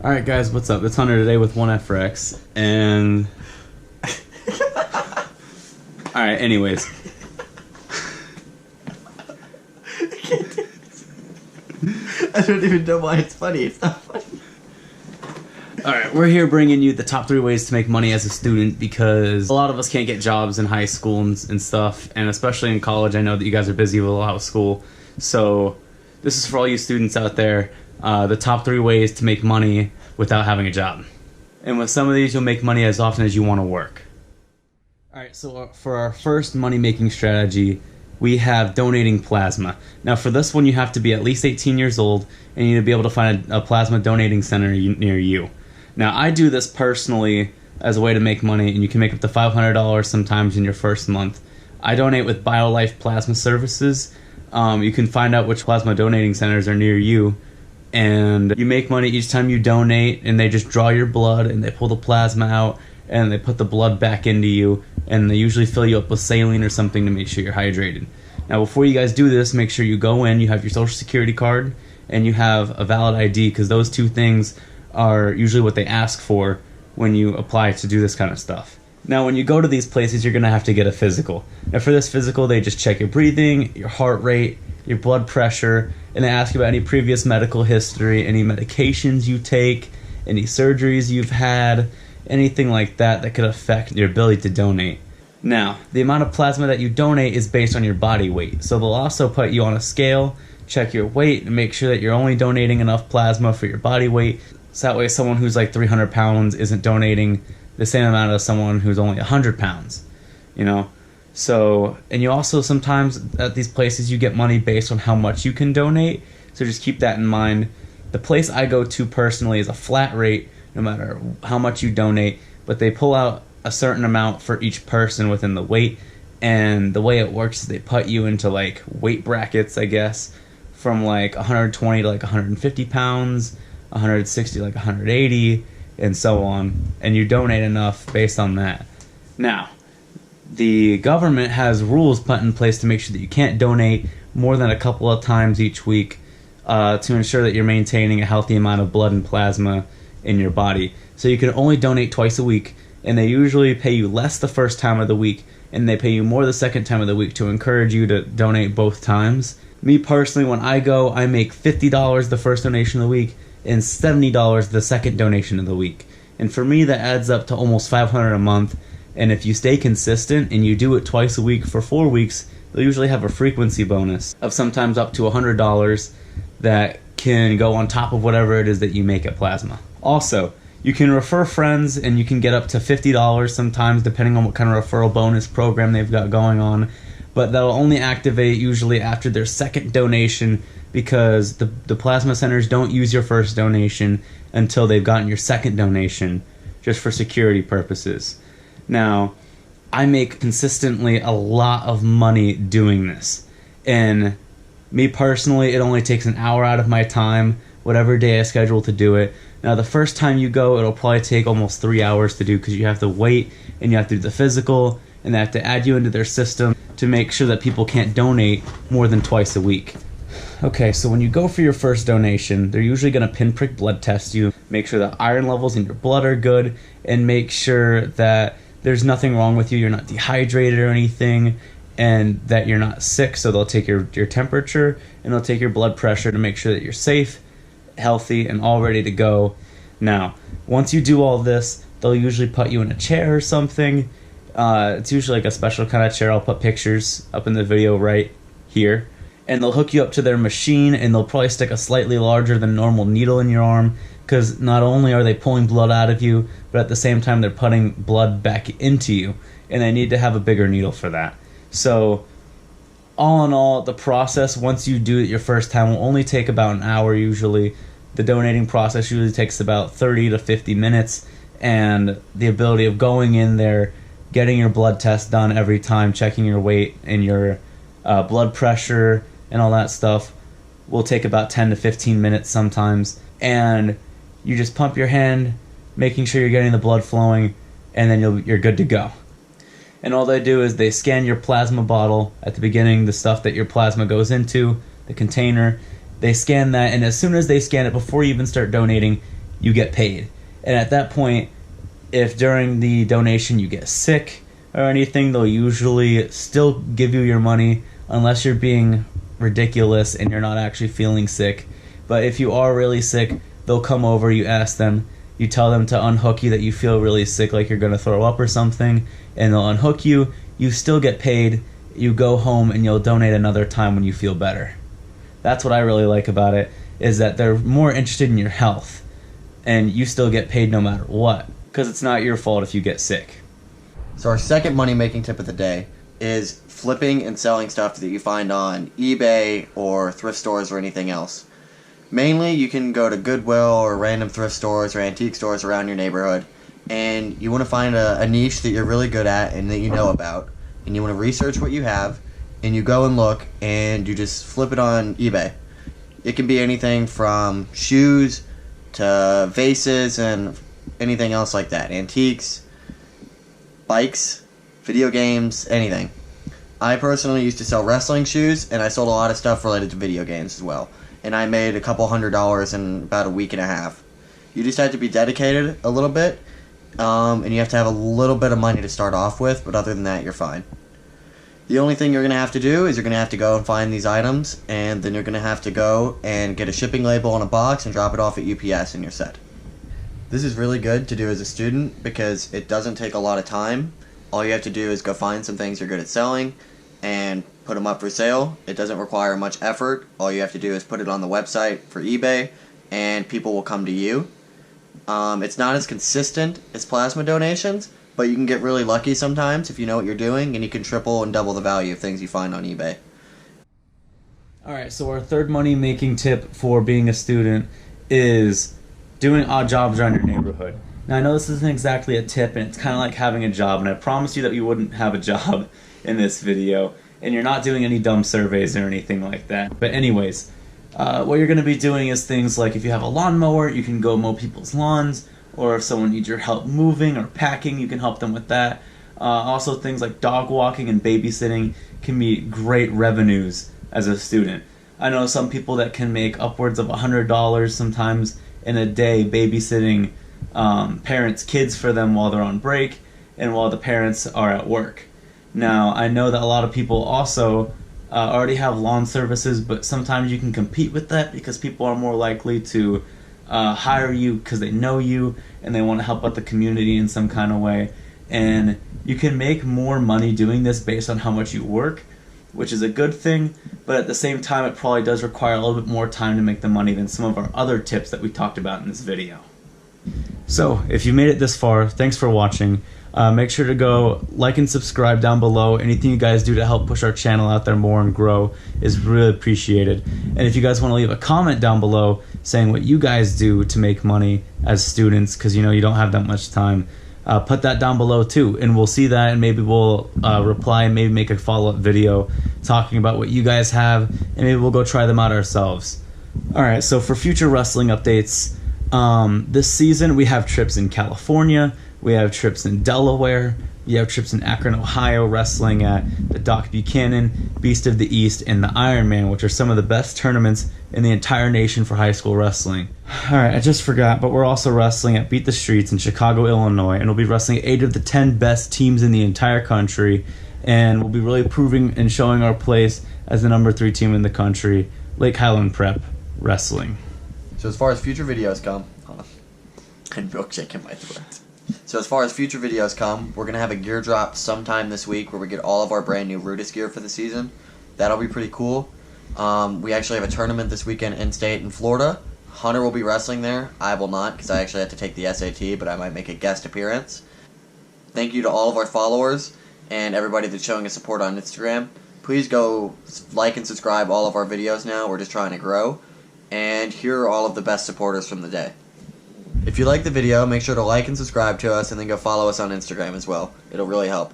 Alright guys, what's up? It's Hunter today with 1FX, and... Alright, anyways. I don't even know why it's funny. It's not funny. Alright, we're here bringing you the top 3 ways to make money as a student, because a lot of us can't get jobs in high school and stuff, and especially in college. I know that you guys are busy with a lot of school, so this is for all you students out there. The top 3 ways to make money without having a job. And with some of these, you'll make money as often as you want to work. Alright, so for our first money-making strategy, we have donating plasma. Now for this one, you have to be at least 18 years old, and you need to be able to find a plasma donating center near you. Now I do this personally as a way to make money, and you can make up to $500 sometimes in your first month. I donate with BioLife Plasma Services. You can find out which plasma donating centers are near you, and you make money each time you donate, and they just draw your blood and they pull the plasma out and they put the blood back into you, and they usually fill you up with saline or something to make sure you're hydrated. Now before you guys do this, make sure you go in, you have your social security card, and you have a valid ID, because those 2 things are usually what they ask for when you apply to do this kind of stuff. Now when you go to these places, you're going to have to get a physical. Now for this physical, they just check your breathing, your heart rate, your blood pressure, and they ask you about any previous medical history, any medications you take, any surgeries you've had, anything like that that could affect your ability to donate. Now, the amount of plasma that you donate is based on your body weight, so they'll also put you on a scale, check your weight, and make sure that you're only donating enough plasma for your body weight, so that way someone who's like 300 pounds isn't donating the same amount as someone who's only 100 pounds, you know? So, and you also sometimes at these places you get money based on how much you can donate, so just keep that in mind. The place I go to personally is a flat rate no matter how much you donate, but they pull out a certain amount for each person within the weight, and the way it works is they put you into like weight brackets, I guess, from like 120 to like 150 pounds, 160 like 180, and so on, and you donate enough based on that. Now, the government has rules put in place to make sure that you can't donate more than a couple of times each week to ensure that you're maintaining a healthy amount of blood and plasma in your body. So you can only donate twice a week, and they usually pay you less the first time of the week, and they pay you more the second time of the week to encourage you to donate both times. Me personally, when I go, I make $50 the first donation of the week and $70 the second donation of the week. And for me, that adds up to almost $500 a month. And if you stay consistent and you do it twice a week for 4 weeks, they'll usually have a frequency bonus of sometimes up to $100 that can go on top of whatever it is that you make at Plasma. Also, you can refer friends, and you can get up to $50 sometimes depending on what kind of referral bonus program they've got going on, but that'll only activate usually after their second donation, because the plasma centers don't use your first donation until they've gotten your second donation, just for security purposes. Now, I make consistently a lot of money doing this, and me personally, it only takes an hour out of my time, whatever day I schedule to do it. Now, the first time you go, it'll probably take almost 3 hours to do, because you have to wait, and you have to do the physical, and they have to add you into their system to make sure that people can't donate more than twice a week. Okay, so when you go for your first donation, they're usually going to pinprick blood test you, make sure that iron levels in your blood are good, and make sure that there's nothing wrong with you, you're not dehydrated or anything, and that you're not sick. So they'll take your temperature, and they'll take your blood pressure to make sure that you're safe, healthy, and all ready to go. Now, once you do all this, they'll usually put you in a chair or something. It's usually like a special kind of chair. I'll put pictures up in the video right here. And they'll hook you up to their machine, and they'll probably stick a slightly larger than normal needle in your arm, because not only are they pulling blood out of you, but at the same time they're putting blood back into you, and they need to have a bigger needle for that. So all in all, the process, once you do it your first time, will only take about an hour usually. The donating process usually takes about 30 to 50 minutes, and the ability of going in there, getting your blood test done every time, checking your weight and your blood pressure and all that stuff will take about 10 to 15 minutes sometimes. And you just pump your hand, making sure you're getting the blood flowing, and then you're good to go. And all they do is they scan your plasma bottle at the beginning, the stuff that your plasma goes into, the container. They scan that, and as soon as they scan it, before you even start donating, you get paid. And at that point, if during the donation you get sick or anything, they'll usually still give you your money unless you're being ridiculous and you're not actually feeling sick. But if you are really sick, they'll come over, you ask them, you tell them to unhook you that you feel really sick, like you're going to throw up or something, and they'll unhook you. You still get paid. You go home and you'll donate another time when you feel better. That's what I really like about it, is that they're more interested in your health, and you still get paid no matter what, because it's not your fault if you get sick. So our second money-making tip of the day is flipping and selling stuff that you find on eBay or thrift stores or anything else. Mainly, you can go to Goodwill or random thrift stores or antique stores around your neighborhood, and you want to find a niche that you're really good at and that you know about, and you want to research what you have, and you go and look, and you just flip it on eBay. It can be anything from shoes to vases and anything else like that. Antiques, bikes, video games, anything. I personally used to sell wrestling shoes, and I sold a lot of stuff related to video games as well. And I made a couple $100 in about a week and a half. You just have to be dedicated a little bit, and you have to have a little bit of money to start off with, but other than that, you're fine. The only thing you're going to have to do is you're going to have to go and find these items, and then you're going to have to go and get a shipping label on a box and drop it off at UPS, and you're set. This is really good to do as a student because it doesn't take a lot of time. All you have to do is go find some things you're good at selling and put them up for sale. It doesn't require much effort. All you have to do is put it on the website for eBay, and people will come to you. It's not as consistent as plasma donations, but you can get really lucky sometimes if you know what you're doing, and you can triple and double the value of things you find on eBay. Alright, so our third money-making tip for being a student is doing odd jobs around your neighborhood. Now, I know this isn't exactly a tip, and it's kind of like having a job, and I promised you that we wouldn't have a job in this video, and you're not doing any dumb surveys or anything like that. But anyways, what you're going to be doing is things like if you have a lawnmower, you can go mow people's lawns, or if someone needs your help moving or packing, you can help them with that. Also, things like dog walking and babysitting can be great revenues as a student. I know some people that can make upwards of $100 sometimes in a day babysitting parents' kids for them while they're on break and while the parents are at work. Now, I know that a lot of people also already have lawn services, but sometimes you can compete with that because people are more likely to hire you because they know you and they want to help out the community in some kind of way. And you can make more money doing this based on how much you work, which is a good thing, but at the same time it probably does require a little bit more time to make the money than some of our other tips that we talked about in this video. So, if you made it this far, thanks for watching. Make sure to go like and subscribe down below. Anything you guys do to help push our channel out there more and grow is really appreciated. And if you guys want to leave a comment down below saying what you guys do to make money as students, because you know you don't have that much time, put that down below too, and we'll see that, and maybe we'll reply and maybe make a follow-up video talking about what you guys have, and maybe we'll go try them out ourselves. Alright, so for future wrestling updates, this season we have trips in California, we have trips in Delaware, we have trips in Akron, Ohio, wrestling at the Doc Buchanan, Beast of the East, and the Iron Man, which are some of the best tournaments in the entire nation for high school wrestling. Alright, I just forgot, but we're also wrestling at Beat the Streets in Chicago, Illinois, and we'll be wrestling 8 of the 10 best teams in the entire country, and we'll be really proving and showing our place as the number 3 team in the country, Lake Highland Prep Wrestling. So as far as future videos come, and milkshake in my throat. So as far as future videos come, we're going to have a gear drop sometime this week where we get all of our brand new Rudis gear for the season. That'll be pretty cool. We actually have a tournament this weekend in-state in Florida. Hunter will be wrestling there. I will not because I actually have to take the SAT, but I might make a guest appearance. Thank you to all of our followers and everybody that's showing us support on Instagram. Please go like and subscribe all of our videos now. We're just trying to grow. And here are all of the best supporters from the day. If you like the video, make sure to like and subscribe to us and then go follow us on Instagram as well. It'll really help.